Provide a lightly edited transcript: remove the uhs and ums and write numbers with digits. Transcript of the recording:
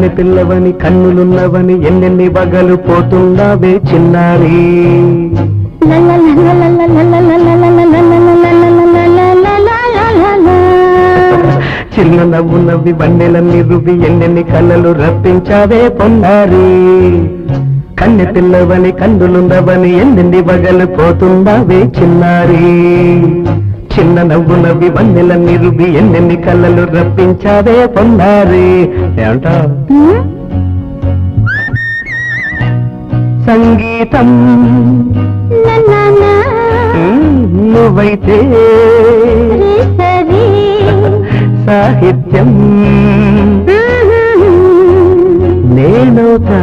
కన్నె పిల్లవని కన్నులున్నవని ఎన్నెన్ని వగలు పోతుందావే చిన్నారి. చిన్న నవ్వు నవ్వి బండెలన్నీ రువి ఎన్నెన్ని కళ్ళలు రప్పించావే పొన్నారి. కన్నె పిల్లవని కన్నులున్నవని ఎన్నెన్ని వగలు పోతుందావే చిన్నారి. చిన్న నవ్వు నవ్వి బండెలన్నీ రువి ఎన్నెన్ని కళ్ళలు రప్పించావే పొన్నారి. ఏమంటా సంగీతం నువ్వైతే సాహిత్యం నేనవుతా.